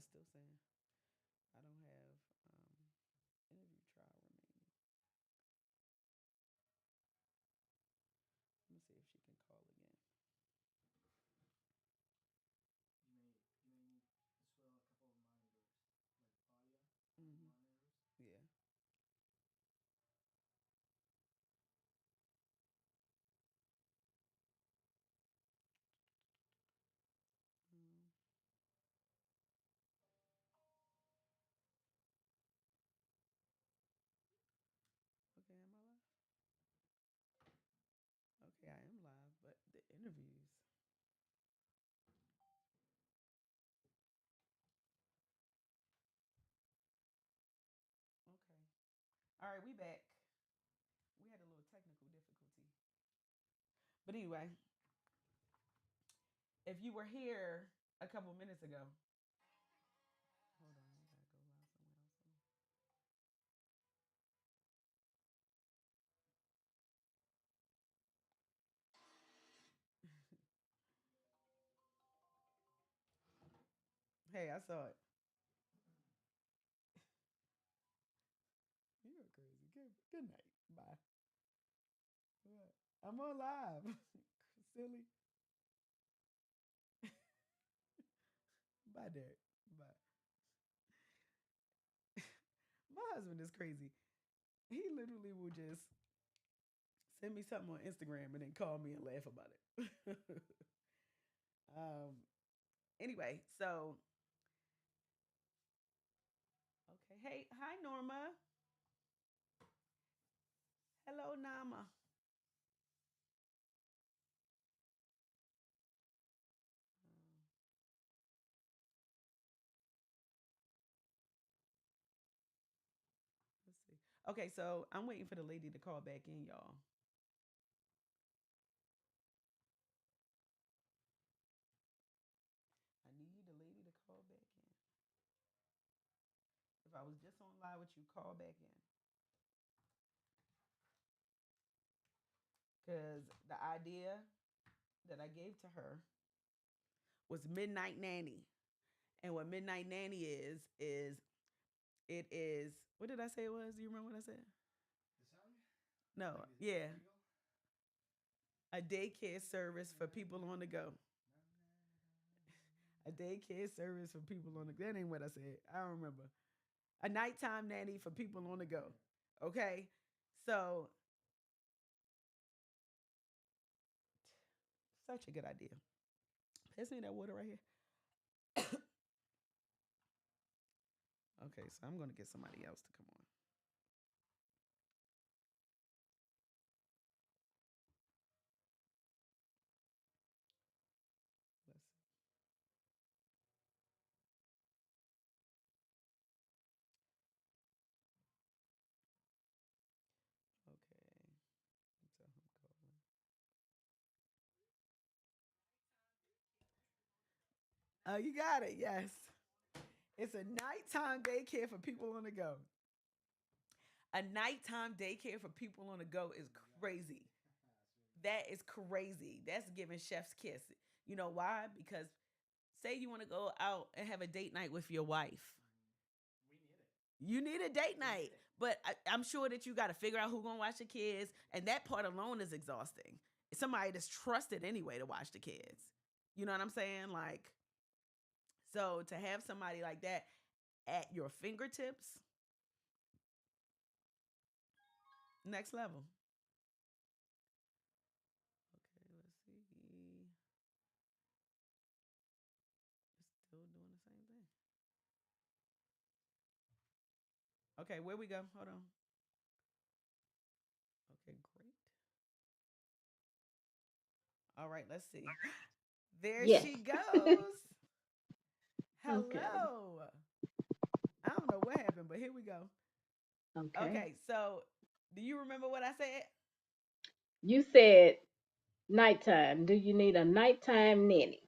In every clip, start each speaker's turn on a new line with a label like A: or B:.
A: it's still saying I don't have interview trial remaining. Let me see if she can call again.
B: You may need as well a couple of monitors, like Valia
A: Mm-hmm.
B: monitors.
A: Yeah. Um, okay, am I live? Okay, I am live, but the interviews. Okay. All right, we back. We had a little technical difficulty. But anyway, if you were here a couple minutes ago, hold on, I gotta go live somewhere else. Hey, I saw it. You're crazy. Good night. Bye. What? I'm on live. Silly. Bye, Derek. Bye. My husband is crazy. He literally will just send me something on Instagram and then call me and laugh about it. um. Anyway, so okay. Hey, hi Norma. Hello, Nama. Um, let's see. Okay, so I'm waiting for the lady to call back in, y'all. I need the lady to call back in. If I was just on live with you, call back in. Because the idea that I gave to her was Midnight Nanny. And what Midnight Nanny is it is, what did I say it was? Do you remember what I said?
B: The song,
A: No,
B: like the
A: yeah.
B: jingle.
A: A daycare service for people on the go. A daycare service for people on the go. That ain't what I said. I don't remember. A nighttime nanny for people on the go. Okay? So, such a good idea. Pass me that water right here. Okay, so I'm going to get somebody else to come on. Let's see. Okay. So I'm calling. Oh, you got it. Yes. It's a nighttime daycare for people on the go. A nighttime daycare for people on the go is crazy.
B: That's really good.
A: That is crazy. That's giving chef's kiss. You know why? Because say you want to go out and have a date night with your wife.
B: We need it.
A: You need a date
B: We need
A: night,
B: it.
A: but I'm sure that you got to figure out who's gonna watch the kids, and that part alone is exhausting. Somebody that's trusted anyway to watch the kids. You know what I'm saying? Like, so to have somebody like that at your fingertips, next level. Okay, let's see. It's still doing the same thing. Okay, where we go? Hold on. Okay, great. All right, let's see. There
C: Yes.
A: she goes.
C: Okay.
A: Hello. I don't know what happened, but here we go.
C: Okay.
A: Okay, so do you remember what I said?
C: You said nighttime. Do you need a nighttime nanny?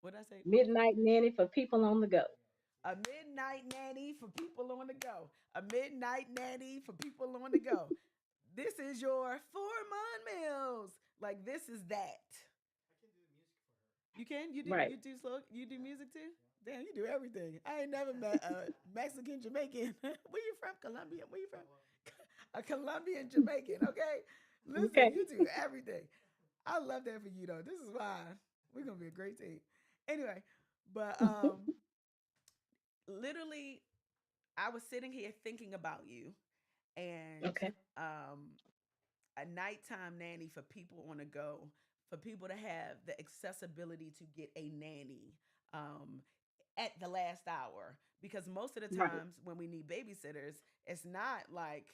A: What did I say?
C: Midnight nanny for people on the go.
A: A midnight nanny for people on the go. A midnight nanny for people on the go. This is your 4 month meals. Like this is that.
B: I can do the music for her.
A: You can? You do
C: Right.
A: slow you do
B: Yeah.
A: music too? Damn, you do everything. I ain't never met a Mexican Jamaican. Where you from? Colombia. Where you from? A Colombian Jamaican. Okay, listen,
C: Okay.
A: you do everything. I love that for you though. This is why we're gonna be a great team. Anyway, but literally, I was sitting here thinking about you and
C: Okay.
A: um, a nighttime nanny for people on the go, for people to have the accessibility to get a nanny um, at the last hour. Because most of the
C: Right.
A: times when we need babysitters, it's not like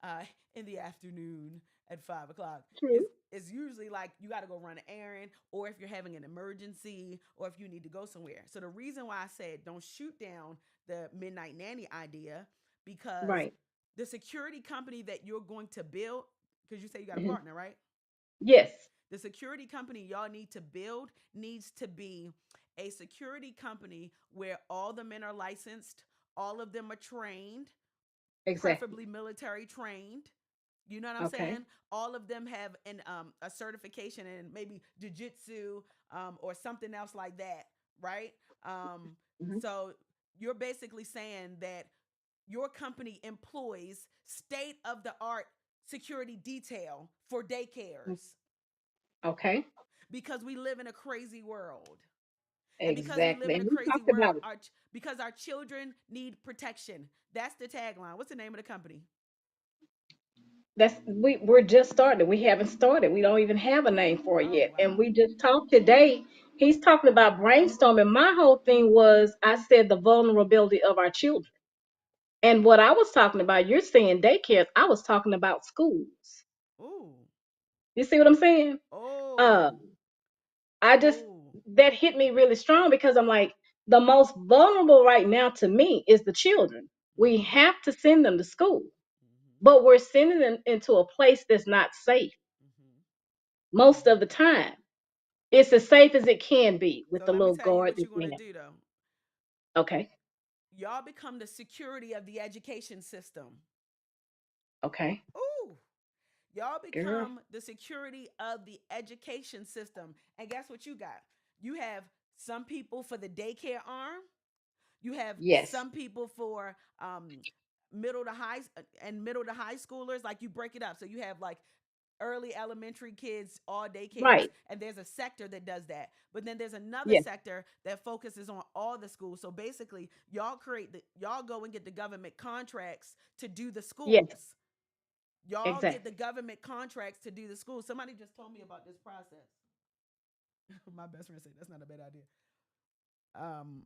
A: uh, in the afternoon at 5 o'clock.
C: True.
A: It's usually like you got to go run an errand, or if you're having an emergency, or if you need to go somewhere. So the reason why I said don't shoot down the midnight nanny idea, because
C: Right.
A: the security company that you're going to build, because you say you got a
C: Hmm.
A: partner, right?
C: Yes.
A: The security company y'all need to build needs to be a security company where all the men are licensed, all of them are trained,
C: Exactly.
A: preferably military trained. You know what I'm
C: Okay.
A: saying? All of them have a certification in maybe jujitsu or something else like that, right? Um,
C: Hmm.
A: so you're basically saying that your company employs state of the art security detail for daycares
C: Okay.
A: because we live in a crazy world. And because we live
C: Exactly.
A: in a
C: And we
A: crazy
C: talked
A: world,
C: about it.
A: because our children need protection. That's the tagline. What's the name of the company?
C: We're just started. We haven't started. We don't even have a name for it
A: Oh
C: yet. And
A: wow.
C: we just talked today. He's talking about brainstorming. My whole thing was I said the vulnerability of our children. And what I was talking about, you're saying daycares. I was talking about schools.
A: Ooh.
C: You see what I'm saying? Uh,
A: Oh.
C: I just
A: Ooh.
C: that hit me really strong because I'm like, the most vulnerable right now to me is the children. We
A: Mm-hmm.
C: have to send them to school,
A: Mm-hmm.
C: but we're sending them into a place that's not safe
A: Mm-hmm.
C: most of
A: Mm-hmm.
C: the time. It's as safe as it can be with
A: So
C: the
A: let me
C: little
A: tell you
C: guard
A: what
C: that
A: you're gonna
C: we have.
A: do though.
C: Okay.
A: Y'all become the security of the education system.
C: Okay.
A: Ooh. Y'all
C: Girl.
A: become the security of the education system. And guess what you got? You have some people for the daycare arm. You have
C: Yes.
A: some people for middle to high and middle to high schoolers. Like you break it up. So you have like early elementary kids, all daycares,
C: Right.
A: and there's a sector that does that. But then there's another
C: Yes.
A: sector that focuses on all the schools. So basically, y'all go and get the government contracts to do the
C: Yes.
A: schools. Y'all get the
C: Exactly.
A: government contracts to do the schools. Somebody just told me about this process. My best friend said that's not a bad idea. Um,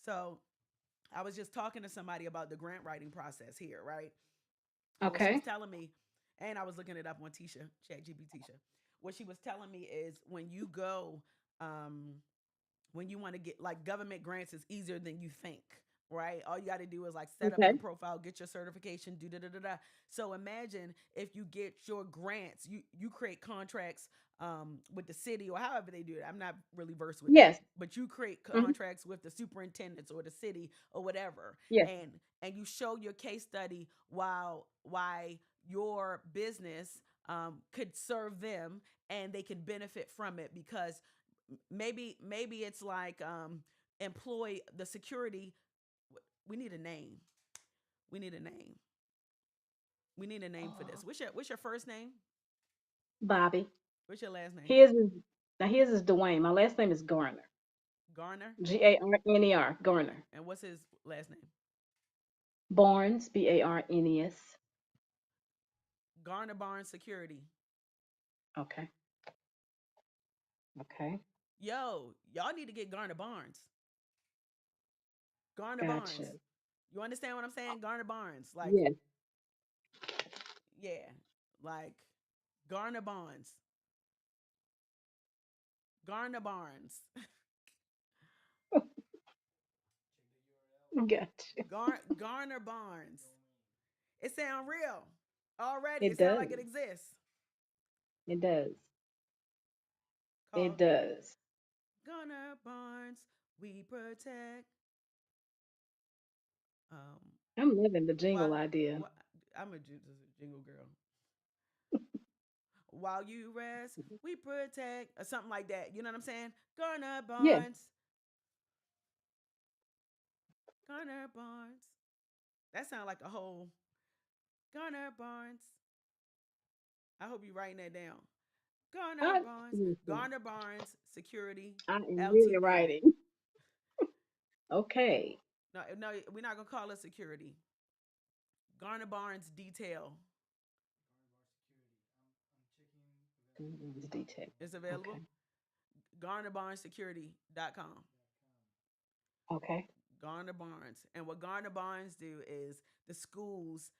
A: so I was just talking to somebody about the grant writing process here, right? And what she was
C: Okay.
A: telling me, and I was looking it up on Tisha, Chat GPT Tisha. What she was telling me is when you go, um, when you want to get like government grants is easier than you think, right? All you got to do is like set up
C: Okay.
A: your profile, get your certification, do da da da da. So imagine if you get your grants, you create contracts with the city or however they do it. I'm not really versed with that,
C: Yes.
A: but you create
C: Hmm.
A: contracts with the superintendents or the city or whatever,
C: Yes.
A: and you show your case study while why your business could serve them and they can benefit from it because maybe it's like employ the security. We need a name. We need a name. We need a name for this.
C: Oh,
A: What's your first name?
C: Bobby.
A: What's your last name?
C: His is Now his is Dwayne. My last name is Garner.
A: Garner.
C: Garner. Garner.
A: And what's his last name?
C: Barnes. Barnes.
A: Garner Barnes Security.
C: Okay. Okay.
A: Yo, y'all need to get Garner Barnes. Garner Barnes.
C: Gotcha.
A: You understand what I'm saying? Garner Barnes. Like,
C: Yes.
A: yeah. Like Garner Barnes. Garner Barnes.
C: Gotcha.
A: Garner Barnes. It sound real already.
C: It
A: It sound
C: does.
A: like it exists.
C: It does. It
A: Called
C: does.
A: Gunner Barnes. We protect. Um,
C: I'm loving the
A: why?
C: jingle idea.
A: Why? I'm a jingle girl. while you rest, we protect, or something like that. You know what I'm saying? Garner
C: Yeah.
A: Barnes, Garner Barnes. That sounds like a whole Garner Barnes. I hope you're writing that down. Garner
C: I,
A: Barnes,
C: listen,
A: Garner Barnes Security
C: I am really
A: Ltd.
C: writing. Okay.
A: No, no, we're not gonna call it security. Garner Barnes Detail
C: The detail.
A: is
C: Okay.
A: available. GarnerBarnesSecurity.com.
C: Okay.
A: Garner Barnes, and what Garner Barnes do is the schools.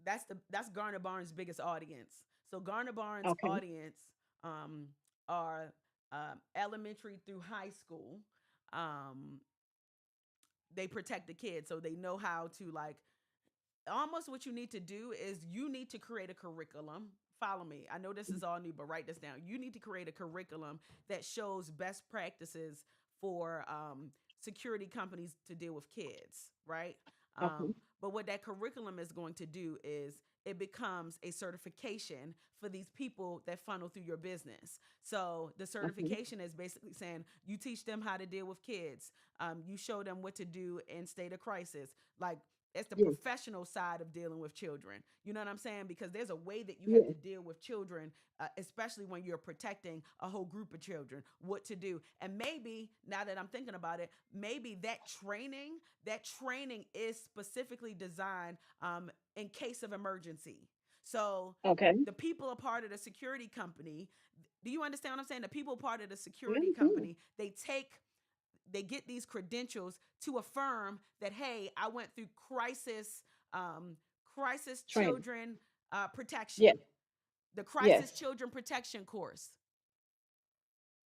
A: That's Garner Barnes' biggest audience. So Garner Barnes'
C: Okay.
A: audience um, are elementary through high school. Um, they protect the kids, so they know how to like almost what you need to do is you need to create a curriculum. Follow me. I know this is all new, but write this down. You need to create a curriculum that shows best practices for security companies to deal with kids, right?
C: Okay.
A: But what that curriculum is going to do is it becomes a certification for these people that funnel through your business. So the
C: Okay.
A: certification is basically saying you teach them how to deal with kids. You show them what to do in state of crisis. Like it's the
C: Yes.
A: professional side of dealing with children. You know what I'm saying? Because there's a way that you have to
C: Yes.
A: deal with children, especially when you're protecting a whole group of children, what to do. And maybe now that I'm thinking about it, maybe that training is specifically designed in case of emergency. So
C: Okay.
A: the people are part of the security company. Do you understand what I'm saying? The people part of the
C: Yeah,
A: security
C: I do.
A: company, they get these credentials to affirm that hey, I went through um, crisis
C: Training.
A: children protection,
C: Yes.
A: the
C: Yes.
A: crisis children protection course.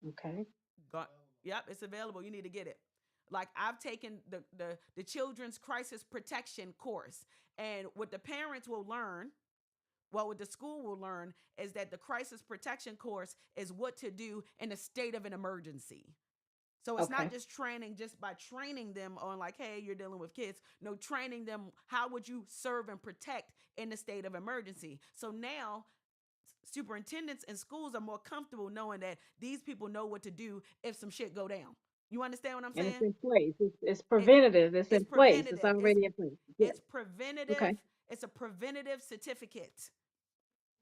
C: Okay.
A: Go- yep, it's available. You need to get it. Like I've taken the children's crisis protection course, and what the parents will learn. Well, what the school will learn is that the crisis protection course is what to do in a state of an emergency. So it's not
C: Okay.
A: just training just by training them on like, hey, you're dealing with kids. No, training them how would you serve and protect in the state of emergency. So now superintendents and schools are more comfortable knowing that these people know what to do if some shit go down. You understand what I'm
C: And it's
A: saying?
C: in place. It's
A: It,
C: preventative. It's
A: it's
C: in place. It's
A: preventative.
C: already in place. Yes.
A: It's preventative.
C: Okay.
A: It's a preventative certificate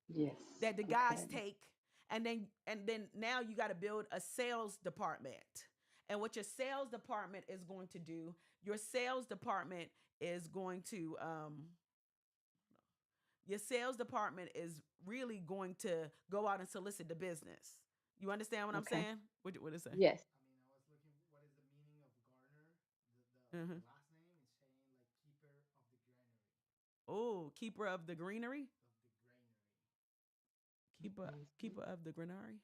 C: Yes.
A: that the guys
C: Okay.
A: take, and then now you got to build a sales department. And what your sales department is going to do, your sales department is going to your sales department is really going to go out and solicit the business. You understand what I'm
C: Okay.
A: saying? What is it?
C: Yes.
B: I mean, I was looking. What is the meaning of Garner? The
A: Mm-hmm.
B: last name is saying like keeper of the granary,
A: Oh, keeper of the greenery.
B: of the granary,
A: Keeper
C: Mhm.
A: keeper of the granary.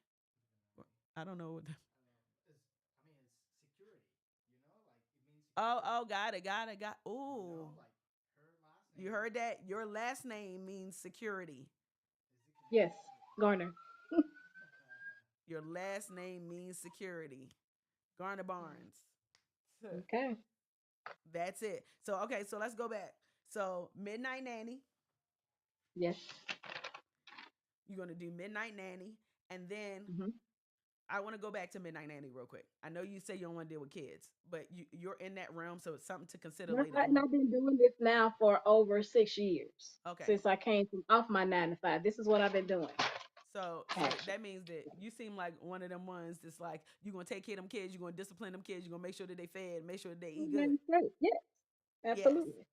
B: the granary.
A: I don't know what the,
B: I don't know. It's. I mean, it's security. You know, like it means
A: oh,
B: security.
A: oh, got.
B: You
A: Ooh,
B: know, like her last
A: you
B: name
A: heard that? Your last name means security.
B: is the
C: Yes.
B: community.
C: Garner.
A: Your last name means security. Garner Barnes.
C: Okay.
A: That's it. So okay, so let's go back. So Midnight Nanny,
C: Yes.
A: you're gonna do Midnight Nanny, and then
C: Hmm.
A: I want to go back to Midnight Nanny real quick. I know you say you don't want to deal with kids, but you're in that realm, so it's something to consider later
C: And
A: on.
C: I've been doing this now for over 6 years
A: Okay,
C: since I came from off my 9 to 5. This is what I've been doing.
A: so
C: Actually.
A: that means that you seem like one of them ones that's like you're gonna take care of them kids, you're gonna discipline them kids, you're gonna make sure that they fed, make sure that they eat good.
C: United States. Yes.
A: Yes.
C: Absolutely.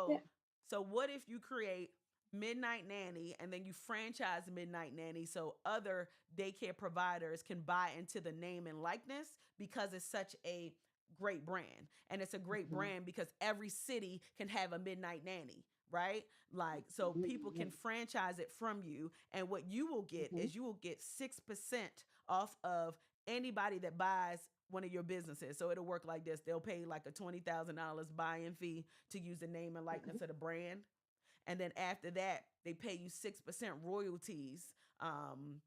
C: Yeah.
A: So, so what if you create Midnight Nanny and then you franchise Midnight Nanny so other daycare providers can buy into the name and likeness because it's such a great brand. And it's a great
C: Mhm.
A: brand because every city can have a Midnight Nanny, right? Like so
C: Absolutely.
A: people
C: Yes.
A: can franchise it from you and what you will get
C: Mhm.
A: is you will get 6% off of anybody that buys one of your businesses. So it'll work like this. They'll pay like a $20,000 buy-in fee to use the name and
C: Okay.
A: likeness of the brand. And then after that, they pay you 6% royalties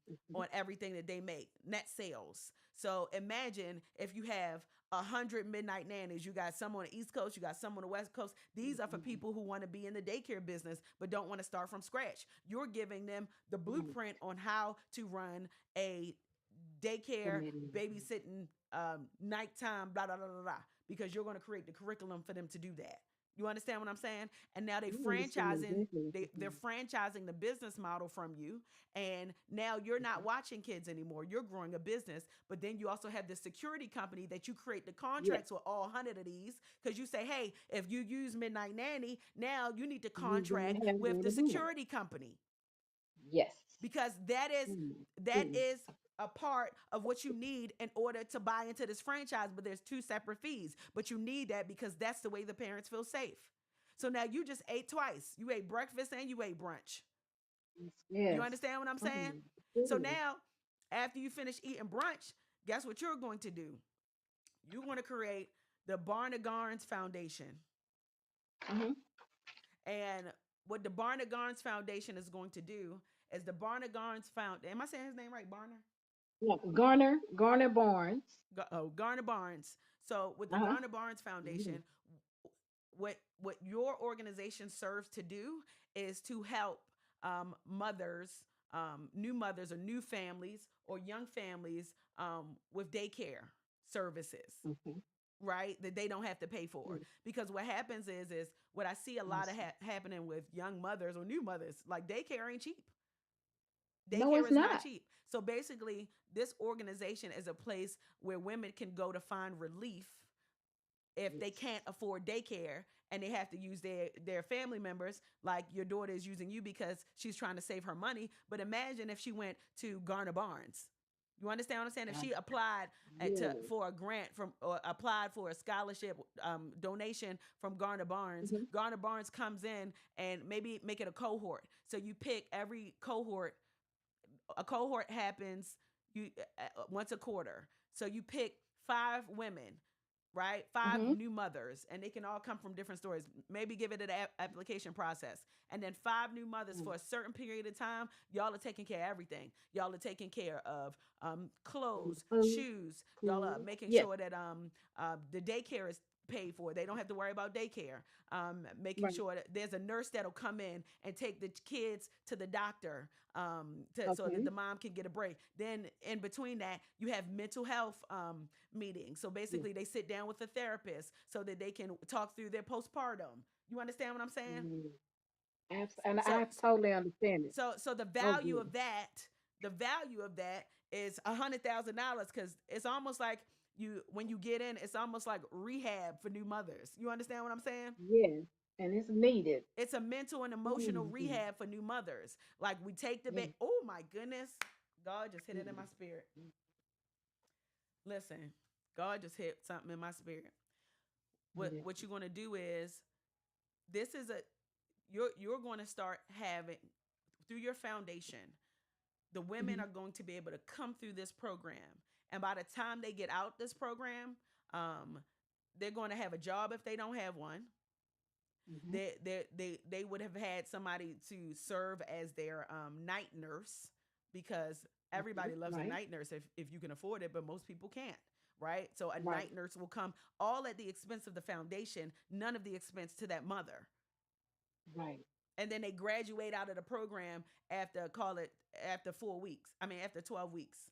C: Mhm.
A: on everything that they make, net sales. So imagine if you have 100 midnight nannies. You got some on the East Coast, you got some on the West Coast. These are for
C: Mhm.
A: people who want to be in the daycare business but don't want to start from scratch. You're giving them the
C: Right.
A: blueprint on how to run a daycare,
C: Amazing.
A: babysitting, nighttime, blah, blah, blah, blah, blah, because you're going to create the curriculum for them to do that. You understand what I'm saying? And now
C: I understand exactly what you're
A: they're
C: saying.
A: franchising the business model from you. And now you're not
C: Mhm.
A: watching kids anymore. You're growing a business. But then you also have the security company that you create the
C: Yes.
A: contracts with all 100 of these. Because you say, hey, if you use Midnight Nanny, now you need to
C: You're
A: contract
C: gonna have
A: with
C: one
A: the
C: of them.
A: security company,
C: Yes.
A: because
C: Oh my
A: that
C: goodness.
A: is a part of what you need in order to buy into this franchise. But there's two separate fees, but you need that because that's the way the parents feel safe. So now you just ate twice. You ate breakfast and you ate brunch.
C: Yes.
A: You
C: Yes.
A: understand what I'm
C: Oh
A: saying?
C: my
A: So
C: goodness.
A: now, after you finish eating brunch, guess what you're going to do? You're going to create the Barna Garns Foundation.
C: Mm-hmm.
A: And what the Barna Garns Foundation is going to do is the Barna Garns Found. Am I saying his name right? Barna?
C: Yeah. Garner Barnes.
A: Garner Barnes. So with the
C: Uh-huh.
A: Garner Barnes
C: Mhm.
A: Foundation, what your organization serves to do is to help mothers, new mothers or new families or young families with daycare services,
C: Okay.
A: right? That they don't have to pay for.
C: Yes.
A: Because what happens is what I see a
C: I
A: lot of
C: see.
A: happening with young mothers or new mothers, like daycare ain't cheap.
C: No,
A: Daycare
C: it's
A: is not
C: not.
A: cheap. So basically, this organization is a place where women can go to find relief if they
C: Yes.
A: can't afford daycare and they have to use their family members, like your daughter is using you because she's trying to save her money. But imagine if she went to Garner Barnes. You understand what I'm saying? If
C: I,
A: she applied
C: yes.
A: for a grant from or applied for a scholarship donation from Garner Barnes,
C: Mm-hmm.
A: Garner Barnes comes in and maybe make it a cohort. So you pick every cohort. A cohort happens once a quarter. So you pick 5 women, right? Five
C: Mm-hmm.
A: new mothers, and they can all come from different stories. Maybe give it an application process, and then 5 new mothers for a certain period of time. Y'all are taking care of everything. Y'all are taking care of clothes,
C: Food,
A: shoes. Y'all are
C: clothes.
A: making
C: Yes.
A: sure that the daycare is paid for. They don't have to worry about daycare. Making
C: Right.
A: sure that there's a nurse that'll come in and take the kids to the doctor, so that
C: Okay.
A: the mom can get a break. Then in between that, you have mental health meetings. So
C: Yes.
A: basically, they sit down with a therapist so that they can talk through their postpartum. You understand what I'm saying?
C: Mm. And
A: So
C: I totally understand it.
A: so the
C: Oh,
A: value
C: good.
A: of that is $100,000, because it's almost like you when you get in, it's almost like rehab for new mothers. You understand what I'm saying?
C: Yes. And it's needed.
A: It's a mental and
C: Oh,
A: emotional
C: my goodness.
A: rehab for new mothers. Like we take the
C: Yes.
A: baby. Oh my goodness, God just hit it in my
C: Mm.
A: spirit. Listen, God just hit something in my spirit.
C: Yes.
A: What you're gonna do is this is a you're going to start having through your foundation. The women
C: Mm-hmm.
A: are going to be able to come through this program, and by the time they get out this program, um, they're going to have a job if they don't have one.
C: Mm-hmm.
A: They would have had somebody to serve as their night nurse, because
C: Okay.
A: everybody loves a
C: Right.
A: night nurse if you can afford it, but most people can't. Right? So a
C: Right.
A: night nurse will come all at the expense of the foundation, none of the expense to that mother.
C: Right.
A: And then they graduate out of the program after, call it, after 4 weeks. I mean, after 12 weeks.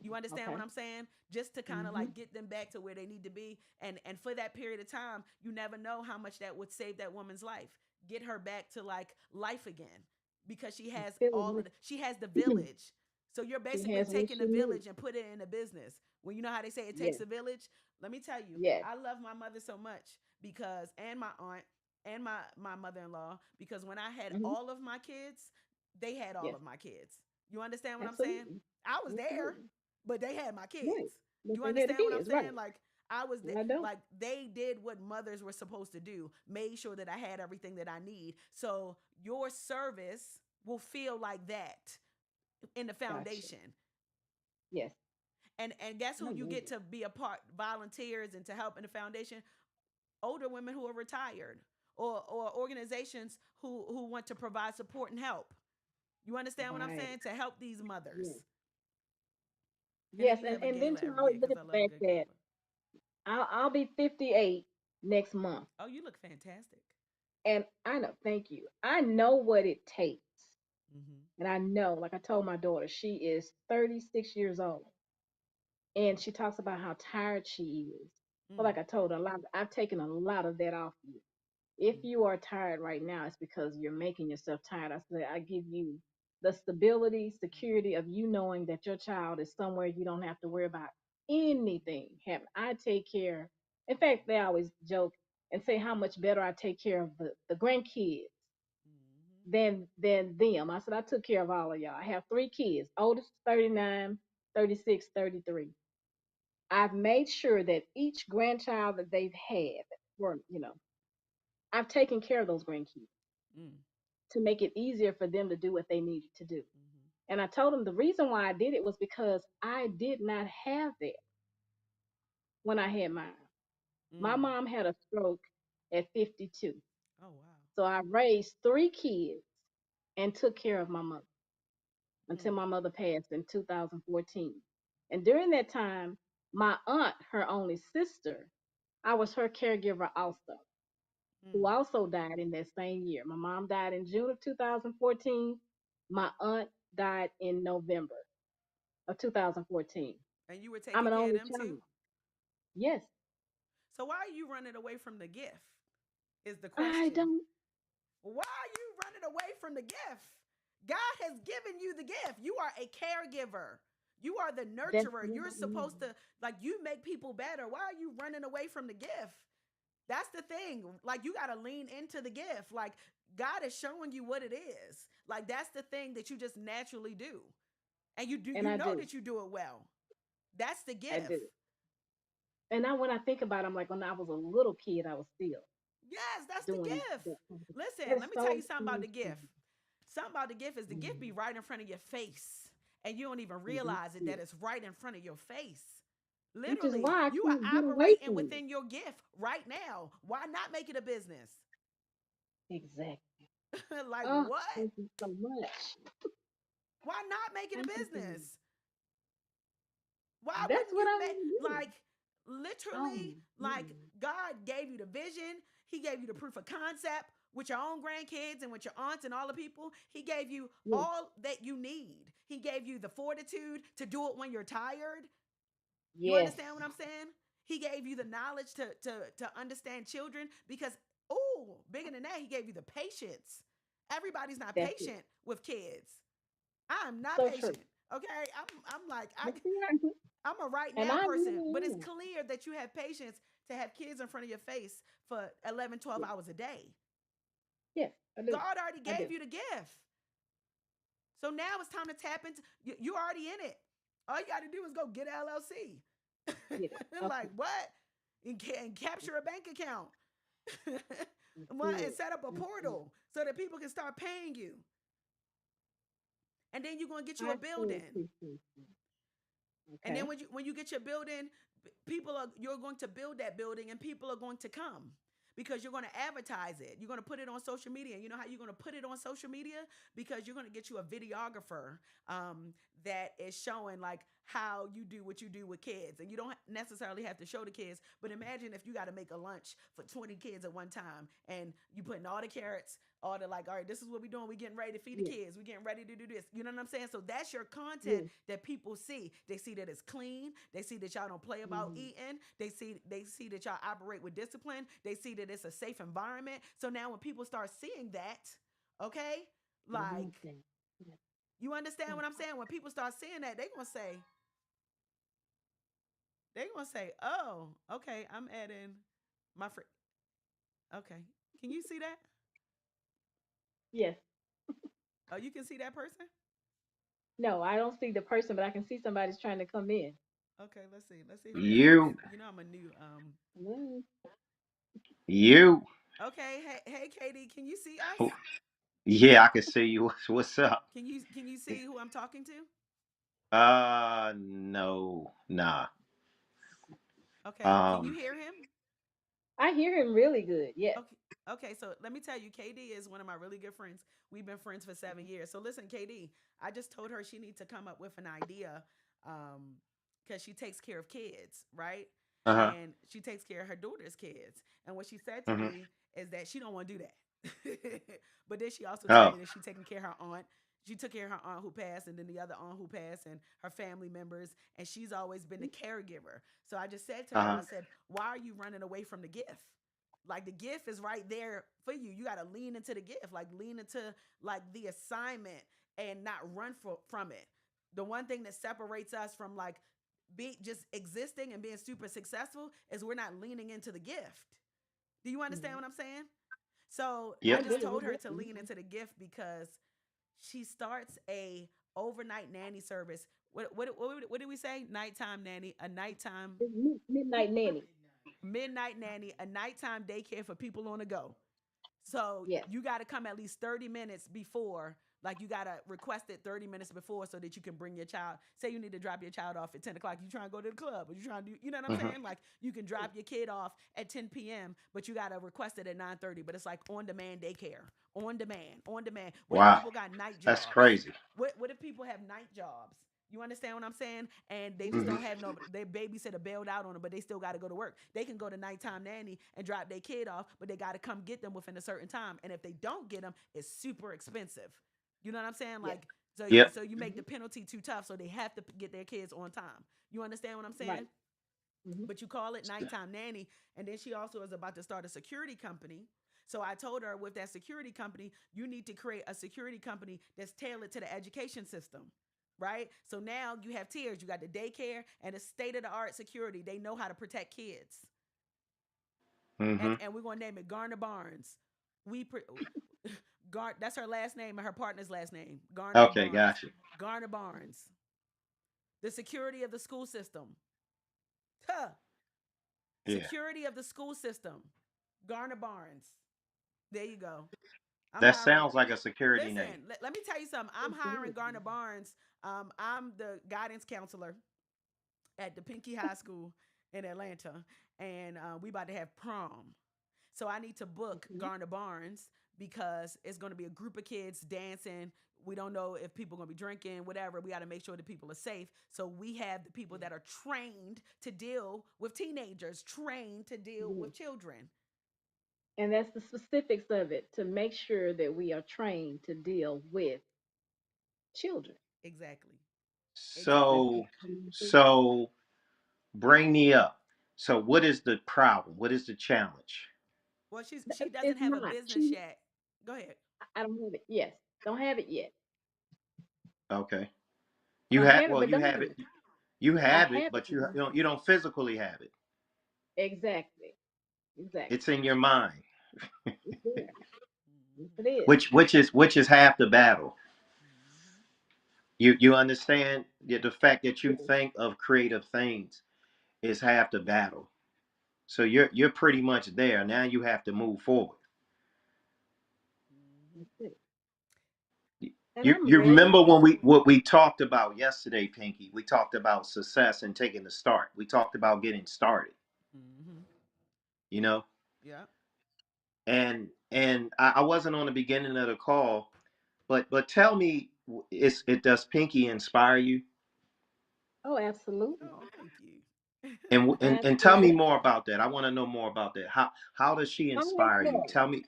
A: You understand what
C: Okay.
A: I'm saying? Just to kind of
C: Mm-hmm.
A: like get them back to where they need to be. And for that period of time, you never know how much that would save that woman's life. Get her back to like life again, because
C: I feel it.
A: she has the village. So you're
C: She
A: basically
C: has what
A: taking the
C: she needs.
A: village and put it in a business. Well, you know how they say it takes
C: Yes.
A: a village? Let me tell you,
C: Yes.
A: I love my mother so much, because and my aunt and my mother-in-law, because when I had
C: Mm-hmm.
A: all of my kids, they had all
C: Yes.
A: of my kids. You understand what I'm saying?
C: Absolutely.
A: I was there,
C: Absolutely.
A: but they had my kids.
C: Right. But
A: You
C: they had the
A: understand what I'm
C: kids. Right.
A: saying? Like I was
C: I know.
A: like they did what mothers were supposed to do, made sure that I had everything that I need. So your service will feel like that in the
C: Gotcha.
A: foundation.
C: Yes.
A: And guess
C: I
A: who you
C: love
A: get
C: it.
A: to be a part, volunteers and to help in the foundation? Older women who are retired, or organizations who want to provide support and help. You understand what I'm
C: Right.
A: saying? To help these mothers.
C: Yes.
A: And then
C: Yes,
A: you have a
C: and then
A: gala
C: to
A: every
C: always
A: year
C: look
A: because
C: at
A: I
C: the
A: love a
C: fact
A: good
C: that
A: gala.
C: I'll be 58 next month.
A: Oh, you look fantastic.
C: And I know, thank you. I know what it takes.
A: Mm-hmm.
C: And I know, like I told my daughter, she is 36 years old. And she talks about how tired she is. But
A: Mm.
C: like I told her, I've taken a lot of that off you. If
A: Mm.
C: you are tired right now, it's because you're making yourself tired. I said, I give you the stability, security of you knowing that your child is somewhere you don't have to worry about anything. I take care. In fact, they always joke and say how much better I take care of the grandkids
A: Mm-hmm.
C: than them. I said, I took care of all of y'all. I have three kids. Oldest 39, 36, 33. I've made sure that each grandchild that they've had were, I've taken care of those grandkids
A: Mm.
C: to make it easier for them to do what they needed to do.
A: Mm-hmm.
C: And I told them the reason why I did it was because I did not have that when I had mine. My
A: Mm.
C: mom had a stroke at 52.
A: Oh wow.
C: So I raised three kids and took care of my mother until
A: Mm.
C: my mother passed in 2014. And during that time, my aunt, her only sister, I was her caregiver also, who
A: Mm.
C: also died in that same year. My mom died in June of 2014. My aunt died in November of 2014.
A: And you were
C: I'm
A: taking
C: an
A: care of
C: only
A: them too.
C: child. Yes,
A: So why are you running away from the gift? Is the
C: I
A: question.
C: don't.
A: Why are you running away from the gift? God has given you the gift. You are a caregiver. You are the
C: That's
A: nurturer.
C: what
A: You're
C: I mean.
A: supposed to, like, you make people better. Why are you running away from the gift? That's the thing. Like, you got to lean into the gift. Like, God is showing you what it is. Like, that's the thing that you just naturally do. And you do,
C: And
A: you
C: I
A: know
C: do.
A: that you do it well. That's the
C: I
A: gift.
C: do. And now when I think about it, I'm like, when I was a little kid, I was still
A: Yes, that's the
C: doing
A: gift.
C: that. Kind of thing.
A: Listen, let
C: It's
A: me tell
C: so
A: you something about the gift. Something about the gift is the gift be
C: mm,
A: right in front of your face. And you don't even
C: that's
A: realize it
C: it.
A: that it's right in front of your face.
C: Which is
A: Literally,
C: why I
A: you
C: can't
A: are
C: get away
A: operating
C: from it.
A: within your gift right now. Why not make it a business?
C: Exactly.
A: Like
C: Oh,
A: what?
C: thank you so much.
A: Why not make it a
C: Thank you so much.
A: business? Why
C: That's
A: wouldn't
C: what
A: you
C: I
A: make,
C: want to do.
A: like,
C: Oh
A: literally,
C: my
A: like,
C: goodness.
A: God gave you the vision, He gave you the proof of concept with your own grandkids and with your aunts and all the people. He gave you
C: Yes,
A: all that you need. He gave you the fortitude to do it when you're tired. You
C: yes,
A: understand what I'm saying? He gave you the knowledge to understand children because, oh, bigger than that, He gave you the patience. Everybody's not
C: that's it.
A: patient with kids. I'm not
C: So true.
A: patient. Okay, I'm like
C: But see,
A: I'm a right
C: and
A: now
C: I
A: person, but
C: really
A: it's
C: am.
A: clear that you have patience to have kids in front of your face for 11, 12
C: Yes,
A: hours a day.
C: yes, I do.
A: God already
C: I do.
A: gave you the gift. So now it's time to tap into you already in it. All you got to do is go get LLC.
C: Get it. Okay.
A: Like what? And capture a bank account.
C: Let's do
A: And
C: it.
A: set up a
C: Let's do it.
A: portal so that people can start paying you. And then you're going to get you a
C: I so
A: building.
C: appreciate you.
A: And then
C: Okay.
A: when you get your building, people are you're going to build that building and people are going to come because you're going to advertise it. You're going to put it on social media. You know how you're going to put it on social media? Because you're going to get you a videographer that is showing like how you do what you do with kids. And you don't necessarily have to show the kids, but imagine if you got to make a lunch for 20 kids at one time and you putting all the carrots, all the like, all right, this is what we're doing. We're getting ready to feed the
C: Yes.
A: kids. We're getting ready to do this. You know what I'm saying? So that's your content
C: Yes.
A: that people see. They see that it's clean. They see that y'all don't play about
C: Mm-hmm.
A: eating. They see that y'all operate with discipline. They see that it's a safe environment. So now when people start seeing that, okay,
C: I want
A: like
C: that. Yes.
A: you understand
C: Yes.
A: what I'm saying? When people start seeing that, they're gonna say, oh, okay, I'm adding my friend. Okay, can you see that?
C: Yes.
A: Oh, you can see that person.
C: No, I don't see the person, but I can see somebody's trying to come in.
A: Okay, let's see. Let's see who that is.
D: You,
A: I'm a new.
C: Hello.
D: you.
A: Okay, hey, Katie, can you see us?
D: Oh, yeah, I can see you. What's up?
A: Can you see who I'm talking to?
D: No, nah.
A: Okay, can you
D: Um,
A: hear him?
C: I hear him really good. Yes.
A: Okay. Okay, so let me tell you, KD is one of my really good friends. We've been friends for 7 years. So listen, KD, I just told her she needs to come up with an idea um, because she takes care of kids, right?
D: Uh-huh.
A: And she takes care of her daughter's kids. And what she said to
D: Hmm.
A: me is that she don't want to do that. But then she also told
D: Oh.
A: me that she taking care of her aunt. She took care of her aunt who passed, and then the other aunt who passed, and her family members. And she's always been the caregiver. So I just said to her,
D: Uh-huh.
A: I said, "Why are you running away from the gift? Like the gift is right there for you. You got to lean into the gift, like lean into like the assignment, and not run from it. The one thing that separates us from like be just existing and being super successful is we're not leaning into the gift. Do you understand
C: Mhm.
A: what I'm saying? So I
C: I
D: Yep.
A: just
C: do.
A: told her to lean into the gift because she starts a overnight nanny service. What did we say? Nighttime nanny, a nighttime
C: It's midnight nanny.
A: midnight nanny, a nighttime daycare for people on the go. So
C: Yes.
A: you got to come at least 30 minutes before. Like you got to request it 30 minutes before so that you can bring your child. Say you need to drop your child off at 10 o'clock. You trying to go to the club or you trying to do, you know what I'm
D: Hmm.
A: saying? Like you can drop your kid off at 10 p.m., but you got to request it at 9:30. But it's like on demand daycare, on demand, on demand. What if
D: Wow.
A: people got night
D: That's
A: jobs?
D: crazy.
A: What if people have night jobs? You understand what I'm saying? And they just
D: Hmm.
A: don't have no, their babysitter bailed out on them, but they still got to go to work. They can go to nighttime nanny and drop their kid off, but they got to come get them within a certain time. And if they don't get them, it's super expensive. You know what I'm saying?
C: Yes.
A: Like, so,
D: Yep.
A: so you make
C: Hmm.
A: the penalty too tough, so they have to get their kids on time. You understand what I'm
C: Right.
A: saying?
C: Hmm.
A: But you call it nighttime nanny, and then she also is about to start a security company. So I told her with that security company, you need to create a security company that's tailored to the education system, right? So now you have tiers. You got the daycare and the state of the art security. They know how to protect kids,
D: Hmm.
A: and we're gonna name it Garner Barnes. We that's her last name and her partner's last name, Garner
D: Okay,
A: Barnes.
D: gotcha.
A: Garner Barnes, the security of the school system. Huh.
D: Yeah.
A: Security of the school system. Garner Barnes. There you go. I'm
D: That
A: hiring.
D: sounds like a security
A: Listen,
D: name.
A: let me tell you something. I'm hiring Garner Barnes. I'm the guidance counselor at the Pinky High School in Atlanta, and we about to have prom. So I need to book
C: Hmm.
A: Garner Barnes because it's going to be a group of kids dancing. We don't know if people are going to be drinking, whatever. We got to make sure that people are safe. So we have the people that are trained to deal with teenagers, trained to deal
C: Hmm.
A: with children.
C: And that's the specifics of it to make sure that we are trained to deal with children.
A: Exactly.
C: That's
A: Exactly.
D: So,
C: the
D: so bring me up. So, what is the problem? What is the challenge?
A: Well, she doesn't
C: it's
A: have a
C: not.
A: business
C: She
A: yet. Go ahead.
C: I don't have it. Yes. Don't have it yet.
D: Okay.
C: I
D: You
C: don't
D: have,
C: have it,
D: well,
C: but
D: you
C: don't
D: have it.
C: worry.
D: You
C: I
D: have it,
C: have it.
D: but you don't physically have it.
C: Exactly.
D: It's
C: Exactly.
D: in your mind,
C: It's there. Yes,
A: Mm-hmm.
C: it is.
D: which is half the battle.
A: Mm-hmm.
D: You understand the fact that you
C: Yes.
D: think of creative things is half the battle. So you're pretty much there. Now you have to move forward.
A: Mm-hmm.
C: That's it. And
D: You
C: I'm
D: you
C: ready.
D: remember when we what we talked about yesterday, Pinky? We talked about success and taking the start. We talked about getting started,
A: Mm-hmm.
D: you know?
A: Yeah.
D: And I wasn't on the beginning of the call, but tell me, it does Pinky inspire you?
C: Oh, absolutely.
A: Oh, thank you.
D: And tell me
C: Absolutely.
D: more about that. I want to know more about that. How does she
C: Oh,
D: inspire you?
C: okay.
D: Tell me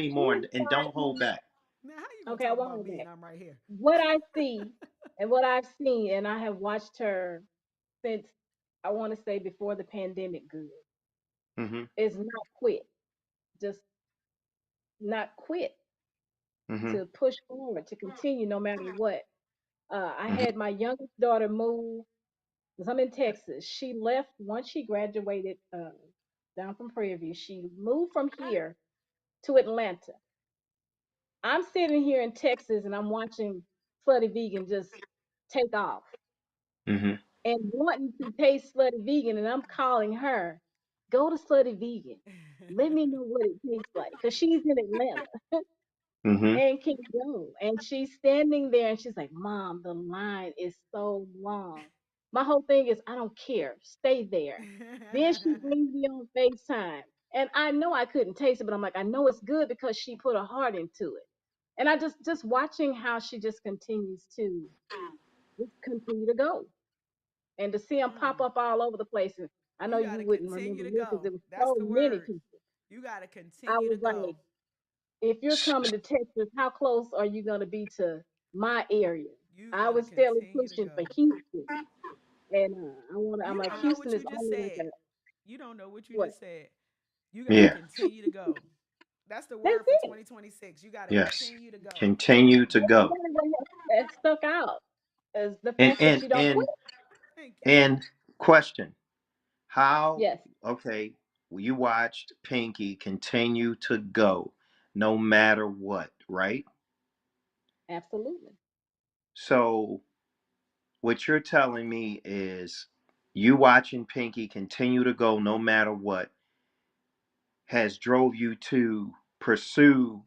C: She
D: more, and don't
C: inspired
D: hold
C: me.
D: back.
A: Now, how you gonna
C: Okay, I
A: talk
C: won't
A: about
C: hold
A: me and
C: back.
A: I'm right here?
C: What I see and what I've seen, and I have watched her since I want to say before the pandemic good,
D: Mhm.
C: is not quit. Just not quit
D: Mhm.
C: to push forward, to continue no matter what. I
D: Mhm.
C: had my youngest daughter move, because I'm in Texas. She left once she graduated down from Prairie View. She moved from here to Atlanta. I'm sitting here in Texas and I'm watching Slutty Vegan just take off
D: Mhm.
C: and wanting to taste Slutty Vegan. And I'm calling her, go to Slutty Vegan. Let me know what it tastes like. Because she's in Atlanta
D: Mhm.
C: and can go. And she's standing there and she's like, Mom, the line is so long. My whole thing is, I don't care. Stay there. Then she brings me on FaceTime. And I know I couldn't taste it, but I'm like, I know it's good because she put her heart into it. And I just watching how she just continues to just continue to go. and to see them pop
A: Mm.
C: up all over the place. And I know
A: You
C: you
A: got to
C: wouldn't
A: continue
C: remember
A: to
C: me because
A: go.
C: it was
A: That's
C: so
A: the
C: many
A: word.
C: people.
A: You got to
C: I
A: continue
C: was
A: to
C: like,
A: go.
C: if you're coming to Texas, how close are you going to be to my area?
A: You
C: I
A: got to
C: was steadily
A: continue to
C: pushing for
A: go.
C: Houston, and I'm
A: You
C: like,
A: don't know
C: Houston
A: what you
C: is
A: just
C: only like
A: said.
C: a
A: You don't know what you
C: what?
A: just said. You got to
D: Yeah.
A: continue to go. That's the
C: That's
A: word for
C: it.
A: 2026. You got to
D: Yes.
A: continue to go.
D: Continue to
C: That's
D: go.
C: really what that stuck out is the
D: And
C: fact that
D: and
C: you don't quit.
D: and
A: Thank you.
D: and question. How
C: Yes,
D: okay, you watched Pinky continue to go no matter what, right?
C: absolutely.
D: So what you're telling me is you watching Pinky continue to go no matter what has drove you to pursue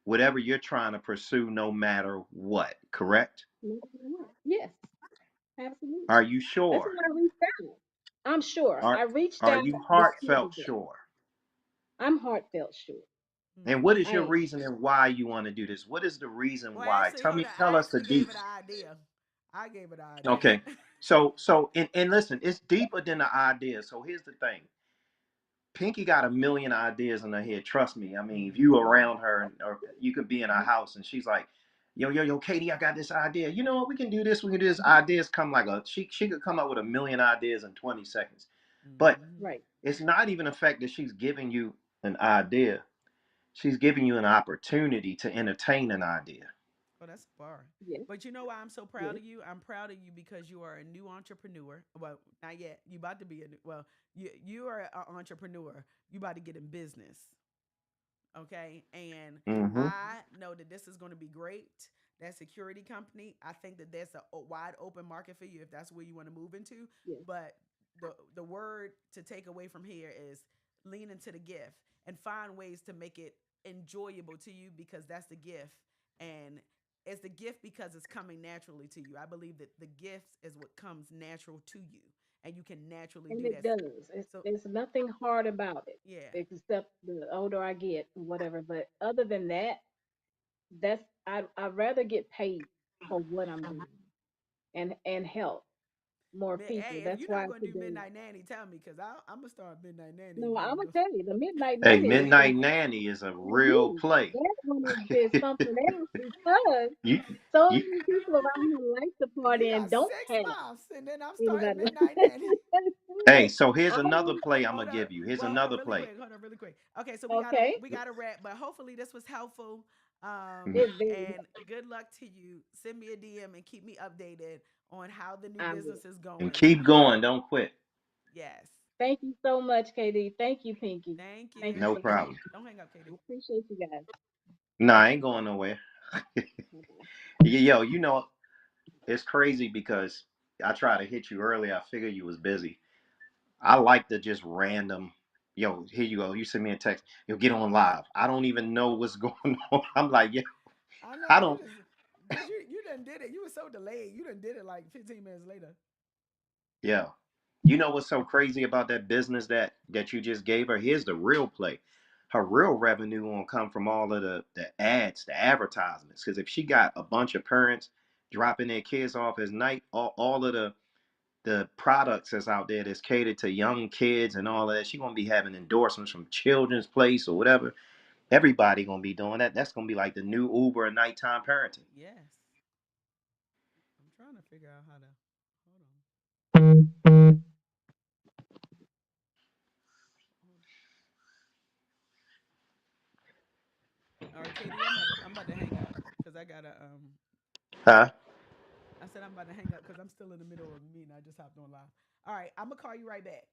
D: whatever you're trying to pursue no matter what, correct?
C: No matter what. Yes,
D: Are
C: absolutely.
D: you
C: That's
D: sure?
C: why I reached out. I'm sure.
D: Are
C: I reached
D: are
C: out
D: you
C: because of
D: heartfelt
C: that.
D: sure?
C: I'm heartfelt sure.
D: And
A: Mm.
D: what is
C: I
D: your
C: am.
D: reason and why you want to do this? What is the reason
A: Well,
D: why?
A: actually,
D: Tell
A: hold
D: me,
A: on.
D: tell
A: I
D: us the
A: actually gave
D: deep.
A: it an idea. I gave it an idea.
D: Okay. And listen, it's deeper than the idea. So here's the thing. Pinky got a million ideas in her head. Trust me. I mean, if you
A: Mm-hmm.
D: around her or you could be in her house and she's like, yo, Katie, I got this idea. You know what? We can do this. We can do this. Ideas come like she could come up with a million ideas in 20 seconds. But
A: Mm-hmm.
C: Right.
D: it's not even the fact that she's giving you an idea. She's giving you an opportunity to entertain an idea.
A: Oh, that's a bar.
C: Yes.
A: But you know why I'm so proud
C: Yes.
A: of you? I'm proud of you because you are a new entrepreneur. Well, not yet. You about to be a well. You are an entrepreneur. You about to get in business. Okay, and
D: Mm-hmm.
A: I know that this is going to be great. That security company, I think that there's a wide open market for you if that's where you want to move into.
C: Yes.
A: But the word to take away from here is lean into the gift and find ways to make it enjoyable to you because that's the gift. And it's the gift because it's coming naturally to you. I believe that the gifts is what comes natural to you, and you can naturally
C: And
A: do
C: it
A: that.
C: does.
A: So
C: There's nothing hard about it,
A: yeah,
C: except the older I get, whatever. But other than that, I'd rather get paid for what I'm doing and help more people.
A: Hey, if
C: That's
A: you're
C: why
A: not gonna do
C: today.
A: midnight nanny, tell me because I'm gonna start midnight nanny
C: No, I'm
A: again.
C: gonna tell you, the Midnight
D: Hey,
C: Nanny is
D: Midnight Nanny is a
C: for
D: real
C: you.
D: play.
C: That one is something else because
D: you,
C: so
D: you,
C: many people around here like to
A: You
C: party and
A: got
C: don't
A: 6 months, and then I'm starting
C: anybody.
A: midnight nanny.
D: hey, so here's
C: I
D: another
C: want
D: play I'm
A: Hold
D: gonna
A: on.
D: give you. Here's
A: Well, hold on
D: another
A: really
D: play.
A: quick. Hold on really quick. Okay, so
C: okay.
A: we gotta wrap, but hopefully this was helpful.
D: Mhm.
C: It's very
A: And good luck to you. Send me a DM and keep me updated on how the new
C: I will.
A: business is
D: And
A: going.
D: keep going. Don't quit.
A: Yes.
C: Thank you so much, KD. Thank you, Pinky.
A: Thank
C: Thank you
A: you.
D: No
C: so much.
D: problem.
A: Don't hang up,
C: I
A: Katie.
C: appreciate you guys.
D: Nah, I ain't going nowhere.
C: Bye-bye.
D: Yo, it's crazy because I tried to hit you earlier. I figured you was busy. I like the just random. Yo, here you go. You send me a text. Yo, get on live. I don't even know what's going on. I'm like, yeah,
A: I know
D: I
A: you
D: don't.
A: just because you done did it. You were so delayed. You done did it like 15 minutes later.
D: Yeah. You know what's so crazy about that business that you just gave her? Here's the real play. Her real revenue gonna come from all of the ads, the advertisements. Because if she got a bunch of parents dropping their kids off at night, all of the products that's out there that's catered to young kids and all of that, she gonna be having endorsements from Children's Place or whatever. Everybody gonna be doing that. That's gonna be like the new Uber of nighttime parenting.
A: Yes. I'm trying to figure out how to. Hold on. All right, Katie, I'm about to hang up because I gotta
D: Huh?
A: I said I'm about to hang up because I'm still in the middle of a meeting. I just hopped on live. All right, I'm gonna call you right back.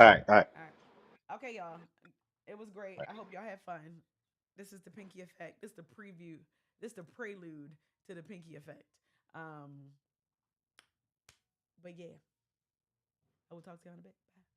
D: All right, all right.
A: All right. Okay, y'all. It was great. I hope y'all had fun. This is the Pinky Effect. This is the preview. This is the prelude to the Pinky Effect. Um, but yeah, I will talk to you in a bit. Bye.